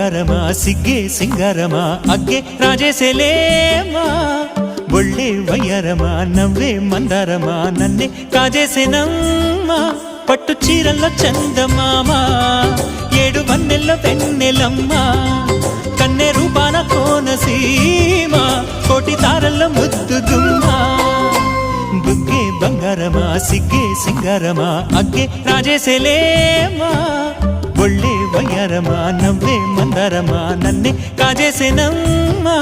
బంగారమా సిగ్గే సింగారమా అగ్గే రాజేసేలేమా ఒళ్ళే వయ్యారమా నవ్వే మందారమా నన్నే కాజేసేనమ్మా పట్టు చీరల్లో చందమామా ఏడు వన్నెల్లో వెన్నెలమ్మా కన్నె రూపాన కోనసీమ కోటి తారల్లో ముద్దుదుమ్మా బుగ్గే బంగారమా సిగ్గే సింగారమా అగ్గే రాజేసేలేమా ఒళ్ళే వయ్యారమా నవ్వే మందారమా నన్నే కాజేసేనమ్మా